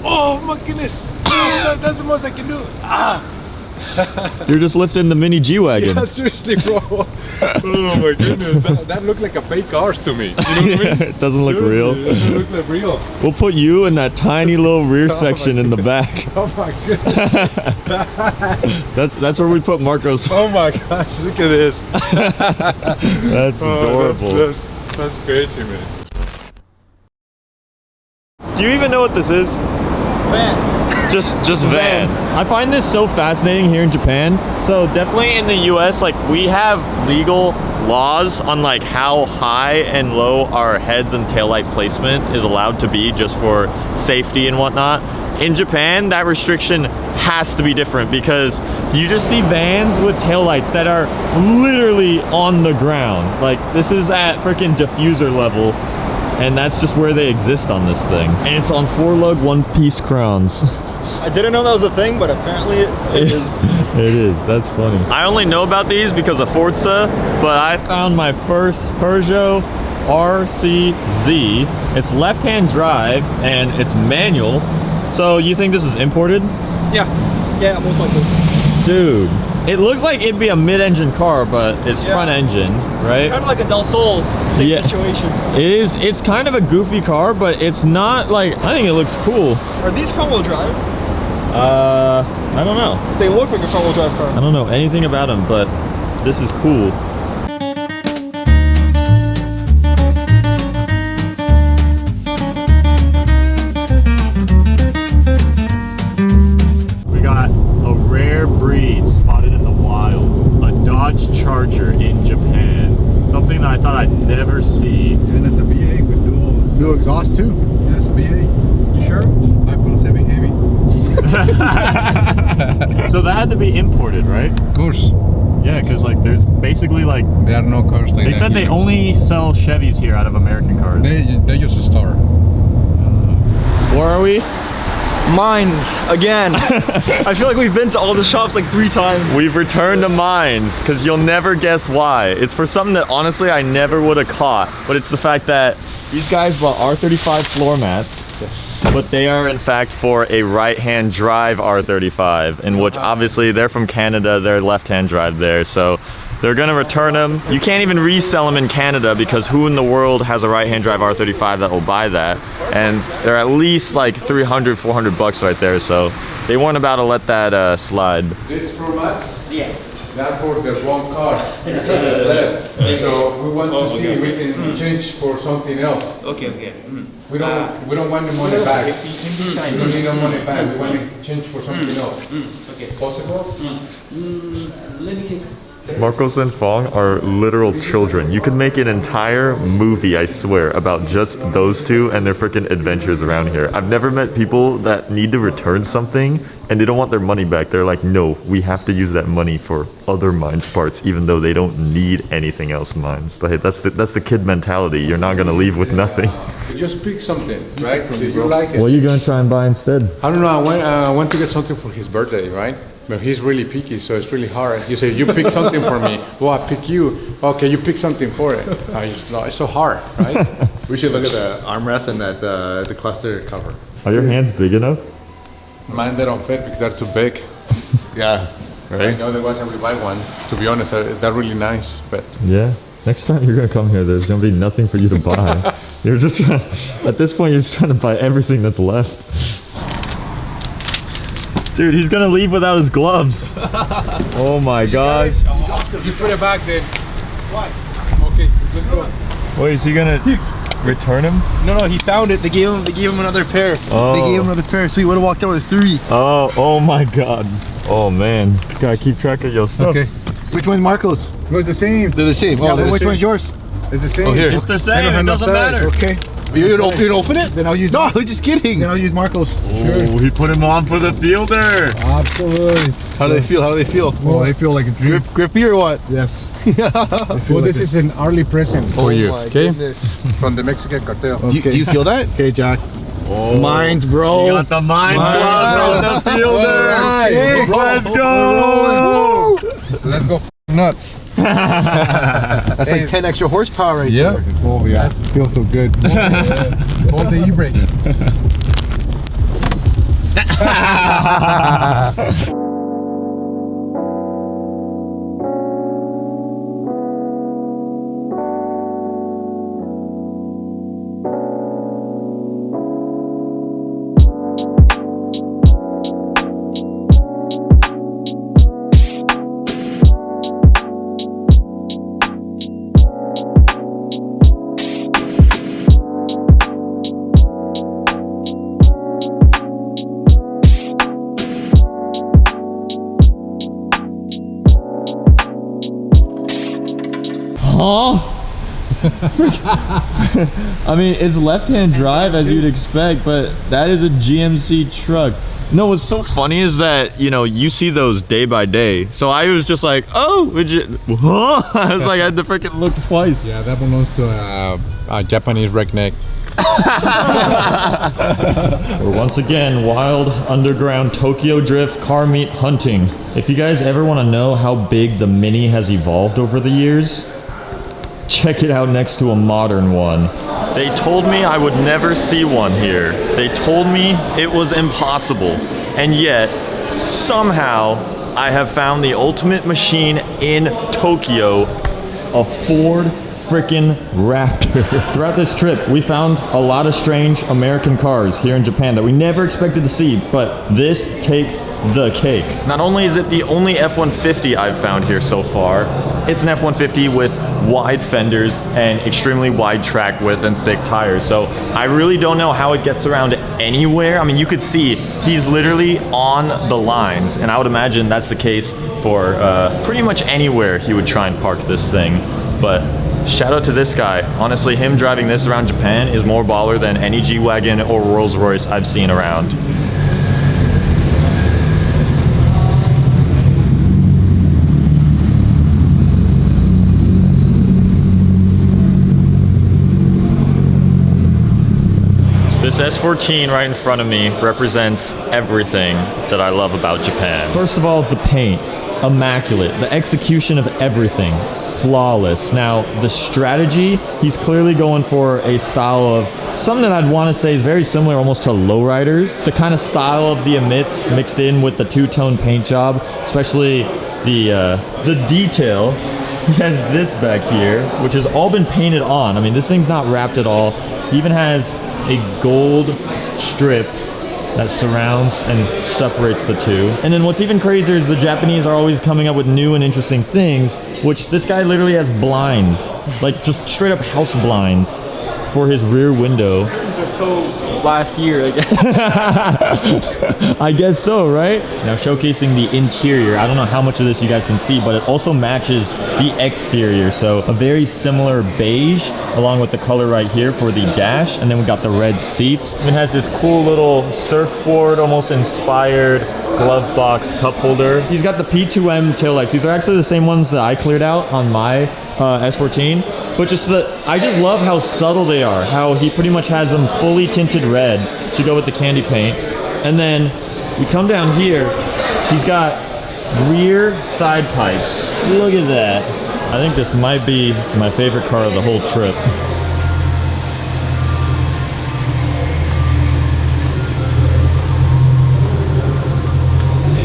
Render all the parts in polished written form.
Oh my goodness. That's the most I can do. Ah. You're just lifting the mini G-Wagon. Yeah, seriously, bro. Oh my goodness. That looked like a fake cars to me. You know what I mean? It doesn't look real. It doesn't look like real. We'll put you in that tiny little rear section in the back. Oh my goodness. That's where we put Marcos. Oh my gosh, look at this. That's adorable. That's crazy, man. Do you even know what this is? Van. Just van. I find this so fascinating here in Japan. So definitely in the US, like we have legal laws on like how high and low our heads and taillight placement is allowed to be just for safety and whatnot. In Japan, that restriction has to be different because you just see vans with taillights that are literally on the ground. Like this is at freaking diffuser level. And that's just where they exist on this thing. And it's on 4-lug one-piece crowns. I didn't know that was a thing, but apparently it is. It is. That's funny. I only know about these because of Forza, but I found my first Peugeot RCZ. It's left-hand drive and it's manual. So you think this is imported? Yeah. Yeah, most likely. Dude, it looks like it'd be a mid-engine car, but it's front engine, right? Kind of like a Del Sol, same situation. It is. It's kind of a goofy car, but it's not like, I think it looks cool. Are these front-wheel drive? I don't know. They look like a front-wheel drive car. I don't know anything about them, but this is cool. We got a rare breed spotted in the wild, a Dodge Charger in Japan. Something that I thought I'd never see. And it's a VA with dual exhaust too. Yeah, it's a VA. You sure? 5.7 heavy. So that had to be imported, right? Of course. Yeah, because like there's basically like There are no cars like that. they said they only sell Chevys here out of American cars. They just a star. Where are we? Mines, again. I feel like we've been to all the shops like 3 times. We've returned to Mines because you'll never guess why. It's for something that honestly I never would have caught, but it's the fact that these guys bought R35 floor mats. Yes. But they are in fact for a right-hand drive R35, in which obviously they're from Canada, they're left-hand drive there, so they're gonna return them. You can't even resell them in Canada because who in the world has a right-hand drive R35 that will buy that? And they're at least like 300, 400 bucks right there, so they weren't about to let that slide. This for mats? Yeah. That for the wrong car because it's left. So we want to see if we can change for something else. Okay. We don't want the money back. We don't need no money back. We want to change for something else. Okay. Possible? Let me check. Marcos and Fong are literal children. You could make an entire movie, I swear, about just those two and their freaking adventures around here. I've never met people that need to return something and they don't want their money back. They're like, no, we have to use that money for other Mines parts, even though they don't need anything else Mines. But hey, that's the kid mentality. You're not gonna leave with nothing. You just pick something, right? Did you like it? What are you gonna try and buy instead? I don't know. I went to get something for his birthday, right? But he's really picky, so it's really hard. You say, you pick something for me. Well, I pick you. Okay, you pick something for it. It's so hard, right? We should look at the armrest and that the cluster cover. Are your hands big enough? Mine, they don't fit because they're too big. Yeah, right. Otherwise, I would buy one. To be honest, they're really nice, but Yeah. Next time you're gonna come here, there's gonna be nothing for you to buy. You're just trying, at this point, you're just trying to buy everything that's left. Dude, he's gonna leave without his gloves. Oh my gosh. just put it back then. Why? Okay, let's go. Wait, is he gonna return him? No, he found it. They gave him another pair. Oh. They gave him another pair, so he would have walked out with 3. Oh my god. Oh man. Gotta keep track of your stuff. Okay. Which one's Marco's? No, it's the same. They're the same. Yeah, but Which one's yours? It's the same. Oh, here. It's the same, it doesn't matter. Okay. You don't open it? Then I'll use. No, I'm just kidding. Then I'll use Marco's. Oh, he put him on for the fielder. Absolutely. How do they feel? Well, they feel like a dream. Grippy or what? Yes. Well, this is an early present for you, okay? From the Mexican cartel. Do you feel that? Okay, Jack. Oh. Mines, bro. You got the Mines gloves on the fielder. Alright. Let's go. Let's go nuts. That's like 10 extra horsepower right there. Oh, yeah. Feels so good. Hold the e-brake. Huh? I mean, it's left-hand drive as you'd expect, but that is a GMC truck. No, what's so funny is that, you know, you see those day by day. So I was just like, oh, huh? I was like, I had to freaking look twice. Yeah, that belongs to a Japanese redneck. We're once again wild underground Tokyo Drift car meet hunting. If you guys ever want to know how big the Mini has evolved over the years, check it out next to a modern one. They told me I would never see one here. They told me it was impossible. And yet, somehow, I have found the ultimate machine in Tokyo, a Ford freaking Raptor. Throughout this trip, we found a lot of strange American cars here in Japan that we never expected to see, but this takes the cake. Not only is it the only F-150 I've found here so far, it's an F-150 with wide fenders and extremely wide track width and thick tires. So I really don't know how it gets around anywhere. I mean, you could see he's literally on the lines, and I would imagine that's the case for pretty much anywhere he would try and park this thing. But shout out to this guy. Honestly, him driving this around Japan is more baller than any G-Wagon or Rolls Royce I've seen around. This S14 right in front of me represents everything that I love about Japan. First of all, the paint, immaculate. The execution of everything, flawless. Now, the strategy, he's clearly going for a style of something that I'd want to say is very similar almost to lowriders. The kind of style of the emits mixed in with the two-tone paint job, especially the detail. He has this back here, which has all been painted on. I mean, this thing's not wrapped at all. He even has a gold strip that surrounds and separates the two. And then what's even crazier is the Japanese are always coming up with new and interesting things, which this guy literally has blinds, like just straight up house blinds for his rear window. Just so last year, I guess. I guess so, right? Now showcasing the interior. I don't know how much of this you guys can see, but it also matches the exterior. So a very similar beige along with the color right here for the dash. And then we got the red seats. It has this cool little surfboard, almost inspired glove box cup holder. He's got the P2M taillights. These are actually the same ones that I cleared out on my S14. But I just love how subtle they are. How he pretty much has them fully tinted red to go with the candy paint. And then we come down here, he's got rear side pipes. Look at that. I think this might be my favorite car of the whole trip.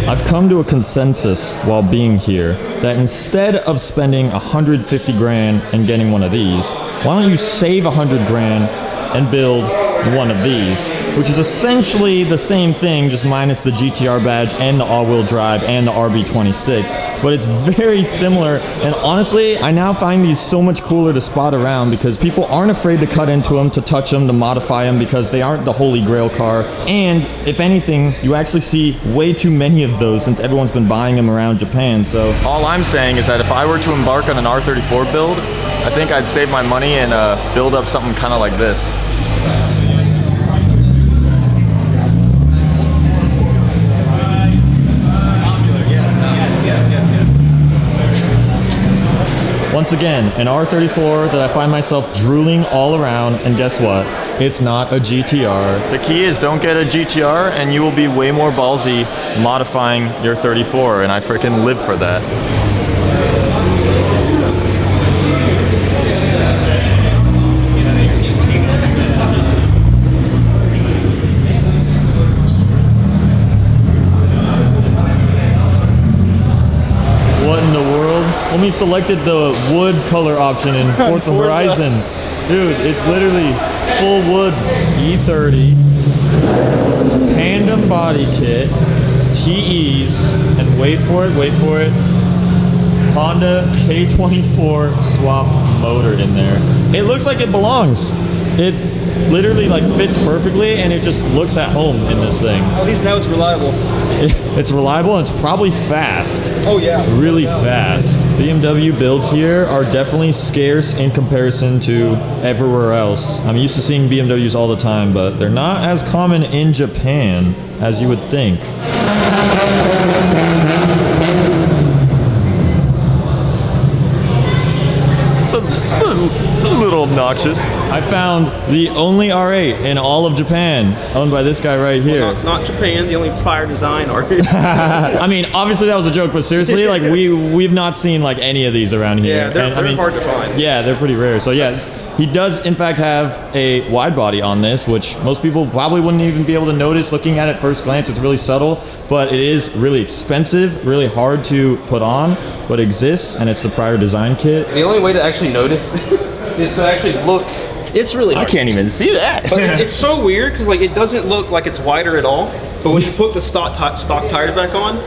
I've come to a consensus while being here that instead of spending 150 grand and getting one of these, why don't you save 100 grand and build one of these, which is essentially the same thing, just minus the GTR badge and the all-wheel drive and the RB26, but it's very similar. And honestly, I now find these so much cooler to spot around because people aren't afraid to cut into them, to touch them, to modify them, because they aren't the holy grail car. And if anything, you actually see way too many of those since everyone's been buying them around Japan. So all I'm saying is that if I were to embark on an R34 build, I think I'd save my money and build up something kind of like this. Once again, an R34 that I find myself drooling all around, and guess what? It's not a GTR. The key is don't get a GTR and you will be way more ballsy modifying your 34, and I freaking live for that. only selected the wood color option in Forza Horizon. Dude, it's literally full wood E30, tandem body kit, TEs, and wait for it, Honda K24 swap motor in there. It looks like it belongs. It literally like fits perfectly, and it just looks at home in this thing. At least now it's reliable. It's reliable, and it's probably fast. Oh yeah. Really fast. BMW builds here are definitely scarce in comparison to everywhere else. I'm used to seeing BMWs all the time, but they're not as common in Japan as you would think. It's a little obnoxious. I found the only R8 in all of Japan, owned by this guy right here. Well, not Japan, the only prior design R8. I mean, obviously that was a joke, but seriously, like we've not seen like any of these around here. Yeah, they're hard to find. Yeah, they're pretty rare. So yeah, he does in fact have a wide body on this, which most people probably wouldn't even be able to notice looking at it first glance. It's really subtle, but it is really expensive, really hard to put on, but exists, and it's the prior design kit. The only way to actually notice is to actually look. It's really hard. I can't even see that. But it's so weird because like it doesn't look like it's wider at all. But when you put the stock tires back on,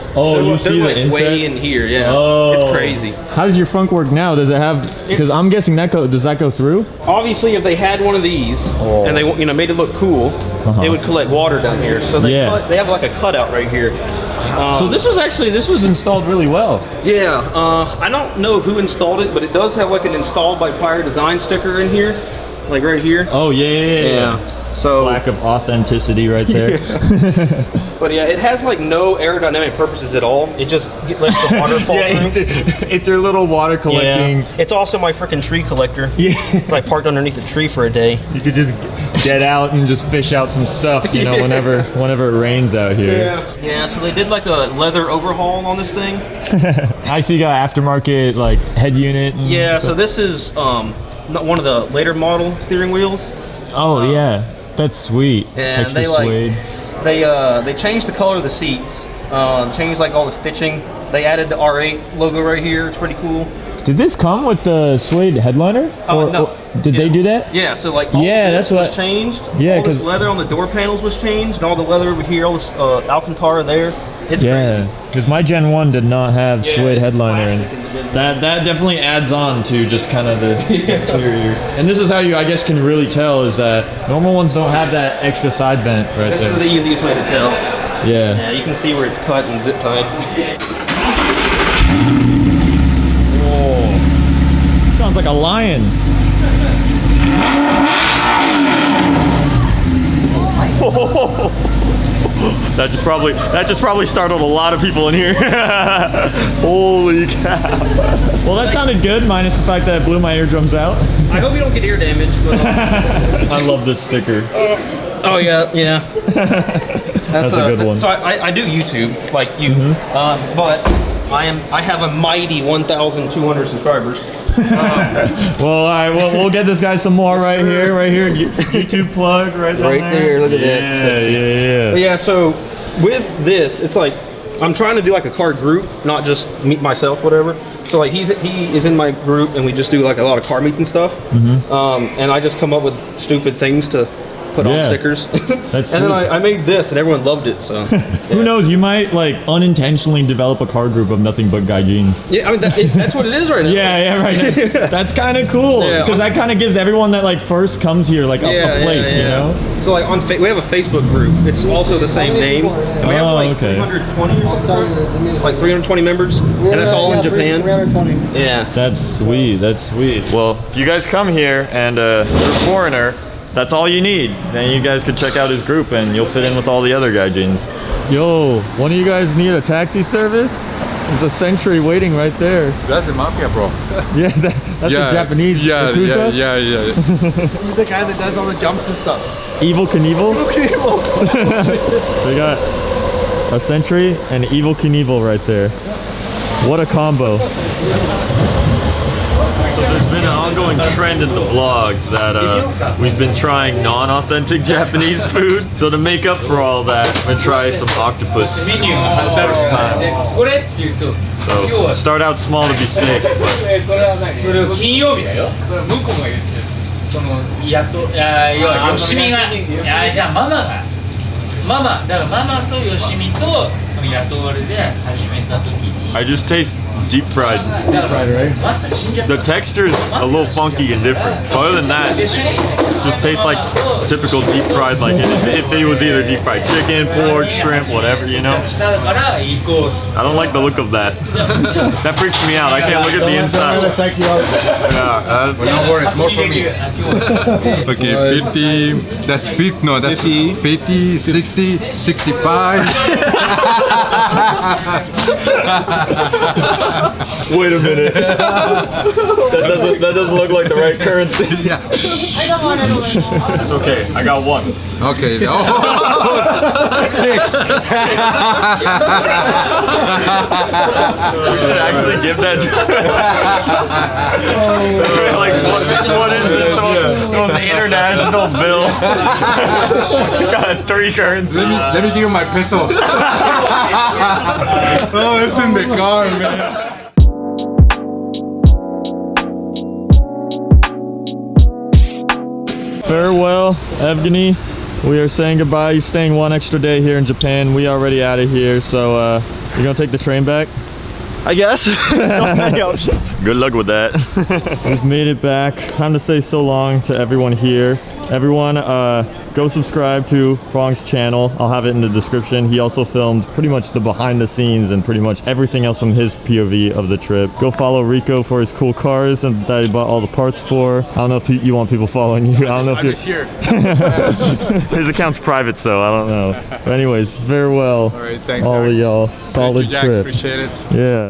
see like the inset? way in here. Yeah, it's crazy. How does your front work now? Does it have? Because I'm guessing does that go through? Obviously, if they had one of these and they made it look cool, it would collect water down here. So they have like a cutout right here. So this was installed really well. Yeah, I don't know who installed it, but it does have like an installed by prior design sticker in here, like right here. Oh yeah. So lack of authenticity right there. But yeah, it has like no aerodynamic purposes at all. It just lets the water fall through. It's your little water collecting. Yeah. It's also my freaking tree collector. Yeah. It's like parked underneath a tree for a day. You could just get out and just fish out some stuff, you know, whenever it rains out here. Yeah, so they did like a leather overhaul on this thing. I see you got aftermarket like head unit. Yeah, so this is not one of the later model steering wheels. Oh yeah. That's sweet. And extra they suede. they changed the color of the seats. Changed like all the stitching. They added the R8 logo right here. It's pretty cool. Did this come with the suede headliner? No. Did they do that? Yeah. So like all this was changed. Yeah, all this leather on the door panels was changed, and all the leather over here, all this Alcantara there. It's crazy. Because my Gen 1 did not have suede headliner, and that definitely adds on to just kind of the interior. And this is how you, I guess, can really tell is that normal ones don't have that extra side vent right there. This is the easiest way to tell. Yeah. Yeah, you can see where it's cut and zip tied. Whoa. Sounds like a lion. That just probably startled a lot of people in here. Holy cow. Well, that sounded good, minus the fact that it blew my eardrums out. I hope you don't get ear damage. But, I love this sticker. oh yeah. That's a good one. So I do YouTube like you, but I have a mighty 1,200 subscribers. Well, all right, we'll get this guy some more right here. YouTube plug right there. Look at that. Yeah. But yeah, so with this, it's like I'm trying to do like a car group, not just meet myself, whatever. So like he is in my group, and we just do like a lot of car meets and stuff. And I just come up with stupid things to put on stickers. That's and then I made this, and everyone loved it. So who knows? You might like unintentionally develop a car group of nothing but guy jeans. Yeah, I mean that's what it is right now. Right now. That's kind of cool because that kind of gives everyone that like first comes here like a place, you know. So like we have a Facebook group. It's also the same name. And we have like 320 or something. Like 320 members, and that's all in Japan. 320. Yeah. That's sweet. Well, if you guys come here and you're a foreigner, that's all you need. Then you guys could check out his group and you'll fit in with all the other guy jeans. Yo, one of you guys need a taxi service? There's a Century waiting right there. That's the mafia, bro. Yeah, that's the Japanese. Yeah. He's the guy that does all the jumps and stuff. Evil Knievel? They got a Century and Evil Knievel right there. What a combo. So there's been an ongoing trend in the vlogs that we've been trying non-authentic Japanese food. So to make up for all that, I'm gonna try some octopus for the first time. So start out small to be safe. But それを金曜日だよ。それは向こうが言ってる。そのやっと要はよしみがじゃあママだからママとよしみとその雇われで始めた時に I just taste deep fried. だからマスター死んじゃった The texture is a little funky and different. But other than that, just tastes like typical deep fried, like if it was either deep fried chicken, pork, shrimp, whatever, you know. 下から行こうっつって I don't like the look of that. That freaks me out. I can't look at the inside. Yeah, No worries, more for me. あ今日 Okay, 50. That's 50. No, that's 50, 60, 65. wait a minute. that doesn't look like the right currency. Yeah. I don't want it a little. It's okay. I got one. Okay. Oh, 6. We should actually give that to like what is this? The most international bill. Got 3 currencies. Let me give you my peso. Oh, it's in the car, man. Farewell, Evgeny. We are saying goodbye. You're staying one extra day here in Japan. We already out of here, so you're gonna take the train back? I guess. Don't have any options. Good luck with that. We've made it back. Time to say so long to everyone here. Everyone, go subscribe to Huang's channel. I'll have it in the description. He also filmed pretty much the behind the scenes and pretty much everything else from his POV of the trip. Go follow Rico for his cool cars and that he bought all the parts for. I don't know if you want people following you. I don't know if I'm just here. his account's private, so I don't know. But anyways, farewell. All right, thanks, all Jack. of y'all. Thank Solid you, Jack. trip. Appreciate it. Yeah.